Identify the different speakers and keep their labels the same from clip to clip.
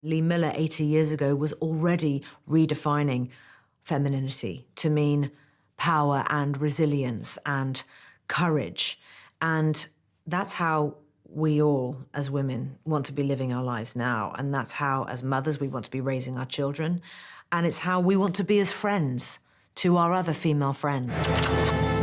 Speaker 1: Lee Miller 80 years ago was already redefining femininity to mean power and resilience and courage. And that's how we all, as women, want to be living our lives now. And that's how, as mothers, we want to be raising our children. And it's how we want to be as friends to our other female friends.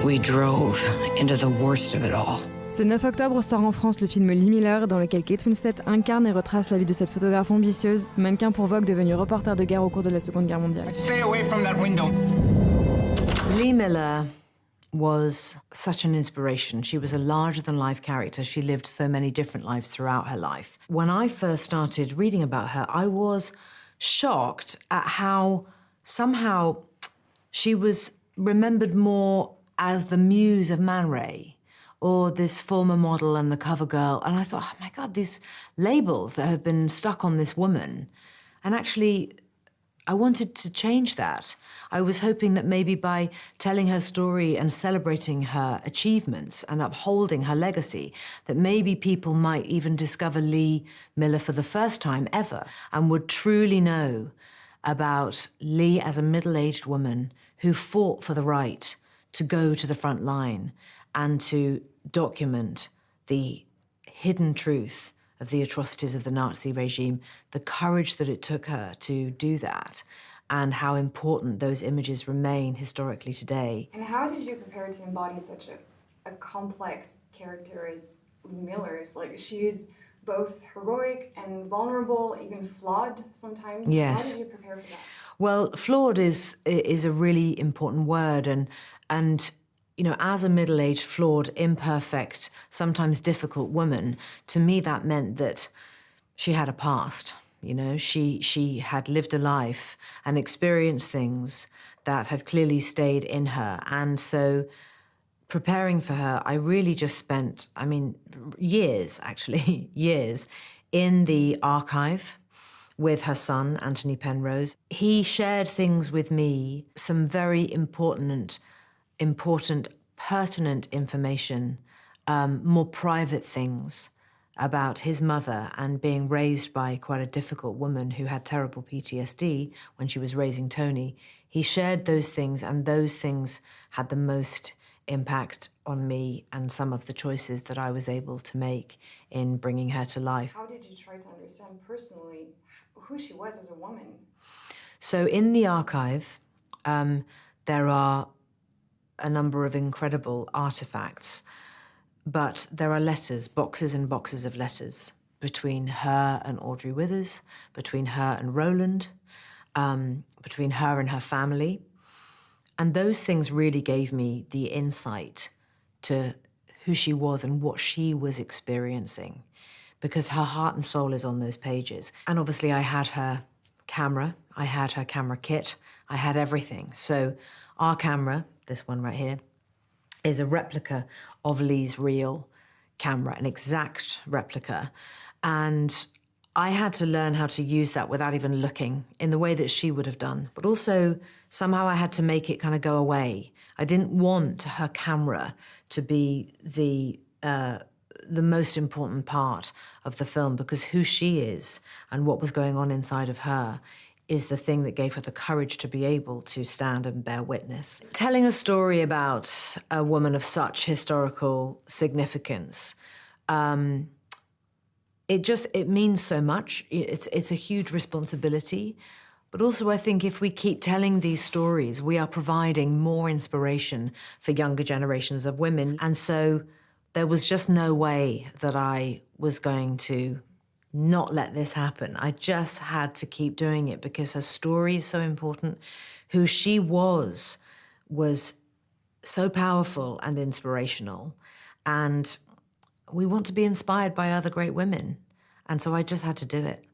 Speaker 2: We drove into the worst of it all.
Speaker 3: Ce 9 octobre sort en France le film Lee Miller, dans lequel Kate Winslet incarne et retrace la vie de cette photographe ambitieuse, mannequin pour Vogue, devenue reporter de guerre au cours de la Seconde Guerre mondiale.
Speaker 4: Stay away from that window.
Speaker 1: Lee Miller was such an inspiration. She was a larger-than-life character. She lived so many different lives throughout her life. When I first started reading about her, I was shocked at how somehow she was remembered more as the muse of Man Ray, or this former model and the cover girl. And I thought, oh my God, these labels that have been stuck on this woman. And actually, I wanted to change that. I was hoping that maybe by telling her story and celebrating her achievements and upholding her legacy, that maybe people might even discover Lee Miller for the first time ever and would truly know about Lee as a middle-aged woman who fought for the right to go to the front line and to document the hidden truth of the atrocities of the Nazi regime, the courage that it took her to do that, and how important those images remain historically today.
Speaker 5: And how did you prepare to embody such a complex character as Lee Miller's? Like, she is both heroic and vulnerable, even flawed sometimes.
Speaker 1: Yes.
Speaker 5: How did you prepare for that?
Speaker 1: Well, flawed is a really important word, and you know, as a middle-aged, flawed, imperfect, sometimes difficult woman, to me that meant that she had a past. You know, she had lived a life and experienced things that had clearly stayed in her. And so preparing for her, I really just spent, I mean, years, actually, years, in the archive with her son, Anthony Penrose. He shared things with me, some very important, pertinent information, more private things about his mother and being raised by quite a difficult woman who had terrible PTSD when she was raising Tony. He shared those things, and those things had the most impact on me and some of the choices that I was able to make in bringing her to life.
Speaker 5: How did you try to understand personally who she was as a woman?
Speaker 1: So in the archive, there are a number of incredible artifacts, but there are letters, boxes and boxes of letters, between her and Audrey Withers, between her and Roland, between her and her family. And those things really gave me the insight to who she was and what she was experiencing, because her heart and soul is on those pages. And obviously I had her camera, I had her camera kit, I had everything. So our camera, this one right here, is a replica of Lee's real camera, an exact replica. And I had to learn how to use that without even looking in the way that she would have done. But also, somehow I had to make it kind of go away. I didn't want her camera to be the most important part of the film, because who she is and what was going on inside of her is the thing that gave her the courage to be able to stand and bear witness. Telling a story about a woman of such historical significance, it means so much. It's a huge responsibility. But also I think if we keep telling these stories, we are providing more inspiration for younger generations of women. And so there was just no way that I was going to not let this happen. I just had to keep doing it because her story is so important. Who she was so powerful and inspirational. And we want to be inspired by other great women. And so I just had to do it.